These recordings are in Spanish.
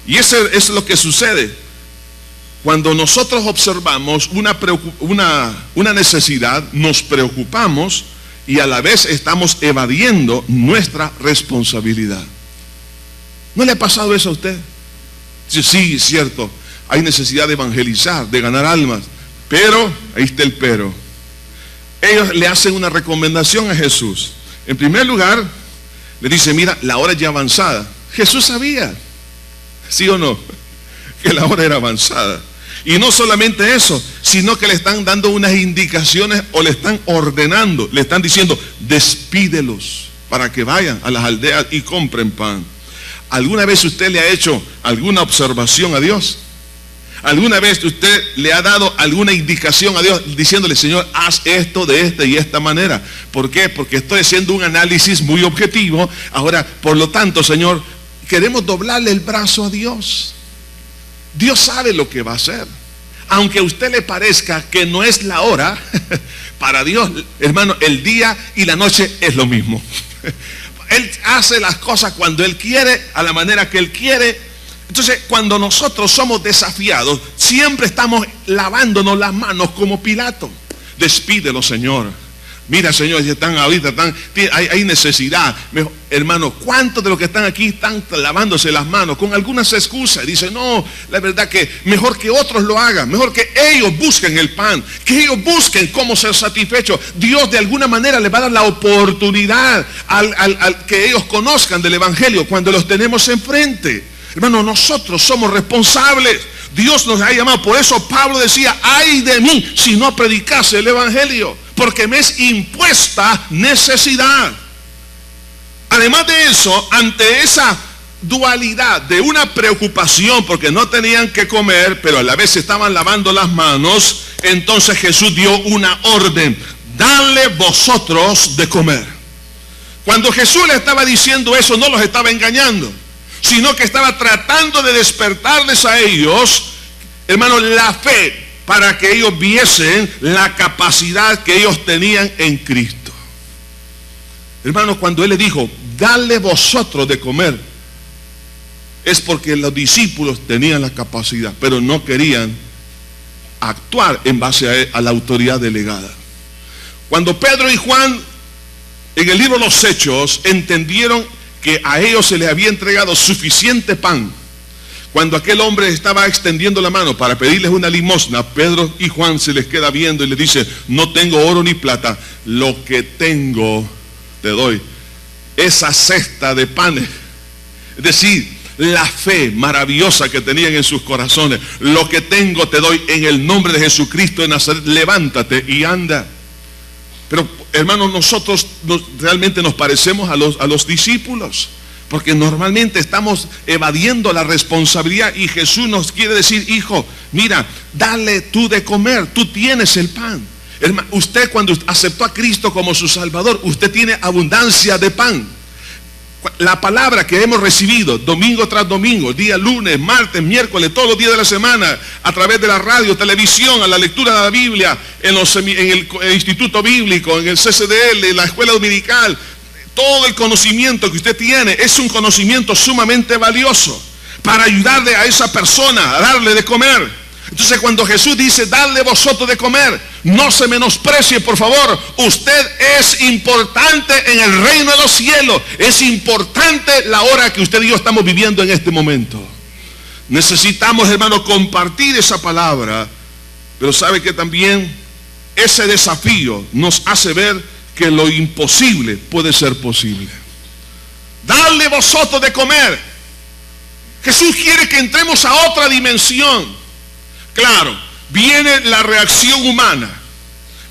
Y eso es lo que sucede. Cuando nosotros observamos una necesidad, nos preocupamos y a la vez estamos evadiendo nuestra responsabilidad. ¿No le ha pasado eso a usted? Dice, sí, es cierto, hay necesidad de evangelizar, de ganar almas, pero, ahí está el pero. Ellos le hacen una recomendación a Jesús. En primer lugar, le dice, mira, la hora es ya avanzada. Jesús sabía, ¿sí o no?, que la hora era avanzada. Y no solamente eso, sino que le están dando unas indicaciones o le están ordenando, le están diciendo, despídelos para que vayan a las aldeas y compren pan. ¿Alguna vez usted le ha hecho alguna observación a Dios? ¿Alguna vez usted le ha dado alguna indicación a Dios diciéndole, Señor, haz esto de esta y esta manera? ¿Por qué? Porque estoy haciendo un análisis muy objetivo. Ahora, por lo tanto, Señor, queremos doblarle el brazo a Dios. Dios sabe lo que va a hacer. Aunque a usted le parezca que no es la hora, para Dios, hermano, el día y la noche es lo mismo. Él hace las cosas cuando Él quiere, a la manera que Él quiere. Entonces, cuando nosotros somos desafiados, siempre estamos lavándonos las manos como Pilato. Despídelo, Señor. Mira, Señor, si están ahorita, hay necesidad. Hermano, ¿cuántos de los que están aquí están lavándose las manos con algunas excusas? Dicen, no, la verdad que mejor que otros lo hagan, mejor que ellos busquen el pan, que ellos busquen cómo ser satisfechos. Dios de alguna manera les va a dar la oportunidad al que ellos conozcan del Evangelio cuando los tenemos enfrente. Hermano, nosotros somos responsables. Dios nos ha llamado. Por eso Pablo decía, ay de mí si no predicase el Evangelio, porque me es impuesta necesidad. Además de eso, ante esa dualidad de una preocupación porque no tenían que comer, pero a la vez estaban lavando las manos, entonces Jesús dio una orden: dale vosotros de comer. Cuando Jesús le estaba diciendo eso, no los estaba engañando, sino que estaba tratando de despertarles a ellos, hermanos, la fe, para que ellos viesen la capacidad que ellos tenían en Cristo. Hermanos, cuando Él le dijo, dale vosotros de comer, es porque los discípulos tenían la capacidad, pero no querían actuar en base a la autoridad delegada. Cuando Pedro y Juan, en el libro de los Hechos, entendieron que a ellos se les había entregado suficiente pan, cuando aquel hombre estaba extendiendo la mano para pedirles una limosna, Pedro y Juan se les queda viendo y les dice, no tengo oro ni plata, lo que tengo te doy. Esa cesta de panes, es decir, la fe maravillosa que tenían en sus corazones, lo que tengo te doy en el nombre de Jesucristo de Nazaret, levántate y anda. Pero hermanos, nosotros realmente nos parecemos a los discípulos, porque normalmente estamos evadiendo la responsabilidad, y Jesús nos quiere decir, hijo, mira, dale tú de comer, tú tienes el pan. Hermano, usted cuando aceptó a Cristo como su Salvador, usted tiene abundancia de pan. La palabra que hemos recibido domingo tras domingo, día lunes, martes, miércoles, todos los días de la semana, a través de la radio, televisión, a la lectura de la Biblia, en el Instituto Bíblico, en el CCDL, en la escuela dominical, todo el conocimiento que usted tiene es un conocimiento sumamente valioso para ayudarle a esa persona, a darle de comer. Entonces, cuando Jesús dice, dadle vosotros de comer, no se menosprecie, por favor. Usted es importante en el reino de los cielos. Es importante la hora que usted y yo estamos viviendo en este momento. Necesitamos, hermano, compartir esa palabra. Pero sabe que también ese desafío nos hace ver que lo imposible puede ser posible. Dadle vosotros de comer. Jesús quiere que entremos a otra dimensión. Claro, viene la reacción humana,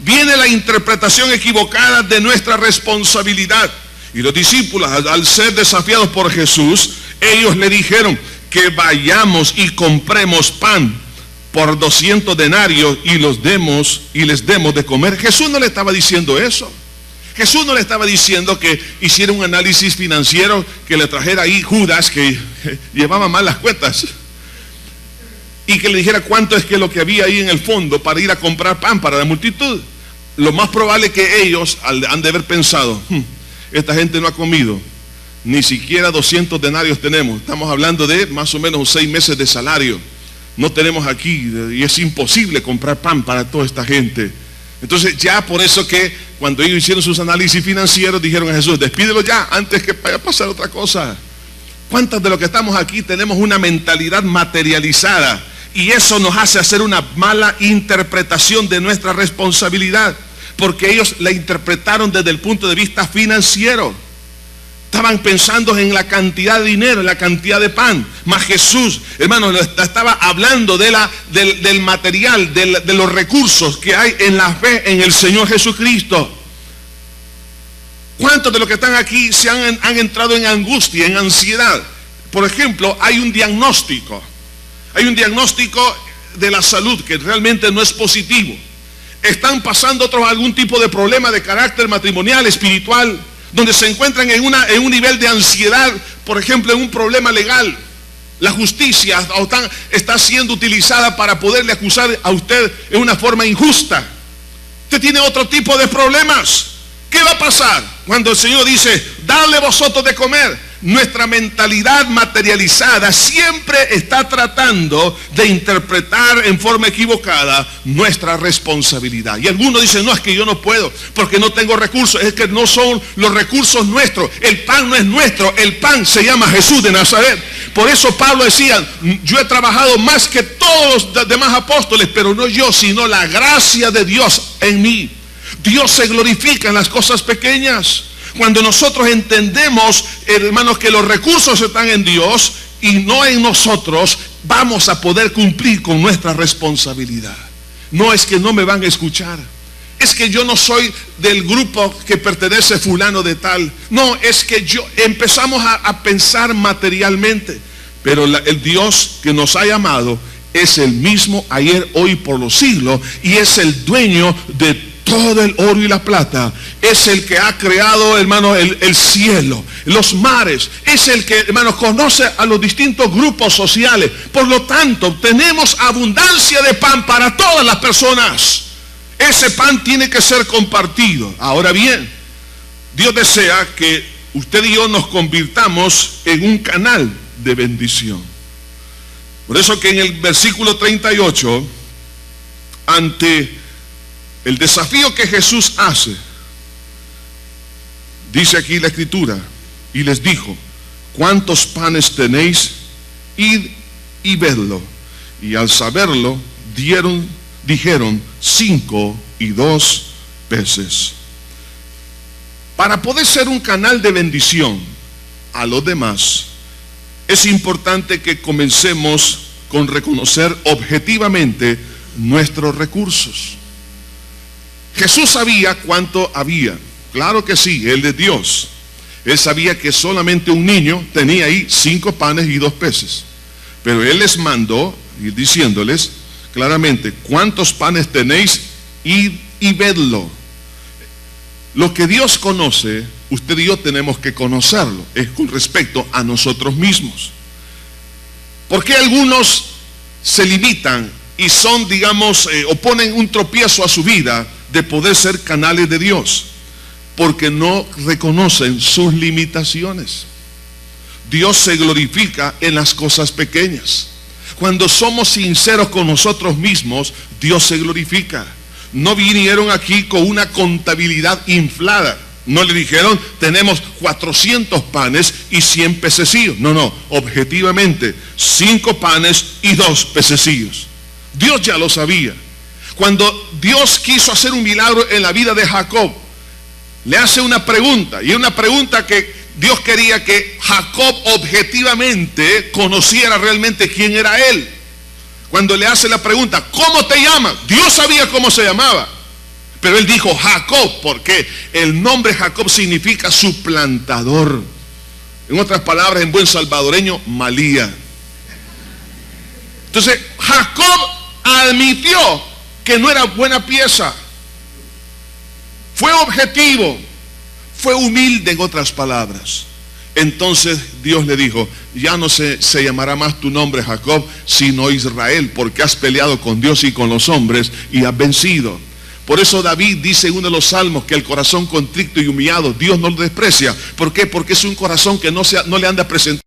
viene la interpretación equivocada de nuestra responsabilidad. Y los discípulos, al ser desafiados por Jesús, ellos le dijeron que vayamos y compremos pan por 200 denarios y les demos de comer. Jesús no le estaba diciendo eso. Jesús no le estaba diciendo que hiciera un análisis financiero, que le trajera ahí Judas, que llevaba mal las cuentas, y que le dijera cuánto es que lo que había ahí en el fondo para ir a comprar pan para la multitud. Lo más probable es que ellos han de haber pensado, esta gente no ha comido ni siquiera 200 denarios tenemos. Estamos hablando de más o menos 6 meses de salario. No tenemos aquí y es imposible comprar pan para toda esta gente. Entonces ya por eso que cuando ellos hicieron sus análisis financieros dijeron a Jesús, despídelo ya antes que vaya a pasar otra cosa. ¿Cuántos de los que estamos aquí tenemos una mentalidad materializada? Y eso nos hace hacer una mala interpretación de nuestra responsabilidad, porque ellos la interpretaron desde el punto de vista financiero. Estaban pensando en la cantidad de dinero, en la cantidad de pan. Mas Jesús, hermano, estaba hablando del material, de los recursos que hay en la fe en el Señor Jesucristo. ¿Cuántos de los que están aquí se han entrado en angustia, en ansiedad? Por ejemplo, hay un diagnóstico. Hay un diagnóstico de la salud que realmente no es positivo. Están pasando otros algún tipo de problema de carácter matrimonial, espiritual, donde se encuentran en un nivel de ansiedad, por ejemplo, en un problema legal. La justicia está siendo utilizada para poderle acusar a usted en una forma injusta. Usted tiene otro tipo de problemas. ¿Qué va a pasar cuando el Señor dice, dadle vosotros de comer? Nuestra mentalidad materializada siempre está tratando de interpretar en forma equivocada nuestra responsabilidad. Y algunos dicen, no, es que yo no puedo porque no tengo recursos. Es que no son los recursos nuestros. El pan no es nuestro. El pan se llama Jesús de Nazaret. Por eso Pablo decía, yo he trabajado más que todos los demás apóstoles, pero no yo, sino la gracia de Dios en mí. Dios se glorifica en las cosas pequeñas. Cuando nosotros entendemos, hermanos, que los recursos están en Dios y no en nosotros, vamos a poder cumplir con nuestra responsabilidad. No es que no me van a escuchar, es que yo no soy del grupo que pertenece fulano de tal. No, es que empezamos a pensar materialmente. Pero el Dios que nos ha llamado es el mismo ayer, hoy, por los siglos, y es el dueño de todo el oro y la plata. Es el que ha creado, hermano, el cielo, los mares. Es el que, hermano, conoce a los distintos grupos sociales. Por lo tanto, tenemos abundancia de pan para todas las personas. Ese pan tiene que ser compartido. Ahora bien, Dios desea que usted y yo nos convirtamos en un canal de bendición. Por eso que en el versículo 38, ante el desafío que Jesús hace, dice aquí la Escritura, y les dijo, ¿cuántos panes tenéis? Id y vedlo. Y al saberlo, dijeron 5 y 2 peces. Para poder ser un canal de bendición a los demás, es importante que comencemos con reconocer objetivamente nuestros recursos. Jesús sabía cuánto había. Claro que sí, Él es Dios. Él sabía que solamente un niño tenía ahí 5 panes y 2 peces. Pero Él les mandó, diciéndoles claramente, ¿cuántos panes tenéis? Id y vedlo. Lo que Dios conoce, usted y yo tenemos que conocerlo. Es con respecto a nosotros mismos. ¿Por qué algunos se limitan y son, digamos, o ponen un tropiezo a su vida de poder ser canales de Dios? Porque no reconocen sus limitaciones. Dios se glorifica en las cosas pequeñas. Cuando somos sinceros con nosotros mismos, Dios se glorifica. No vinieron aquí con una contabilidad inflada. No le dijeron, tenemos 400 panes y 100 pececillos. No, objetivamente, 5 panes y 2 pececillos. Dios ya lo sabía. Cuando Dios quiso hacer un milagro en la vida de Jacob, le hace una pregunta, y es una pregunta que Dios quería que Jacob objetivamente conociera realmente quién era él. Cuando le hace la pregunta, ¿cómo te llamas? Dios sabía cómo se llamaba, pero él dijo Jacob, porque el nombre Jacob significa suplantador. En otras palabras, en buen salvadoreño, malía. Entonces, Jacob admitió que no era buena pieza. Fue objetivo, fue humilde, en otras palabras. Entonces Dios le dijo, ya no se llamará más tu nombre Jacob, sino Israel, porque has peleado con Dios y con los hombres y has vencido. Por eso David dice en uno de los salmos que el corazón contrito y humillado Dios no lo desprecia. ¿Por qué? Porque es un corazón que no le anda presentando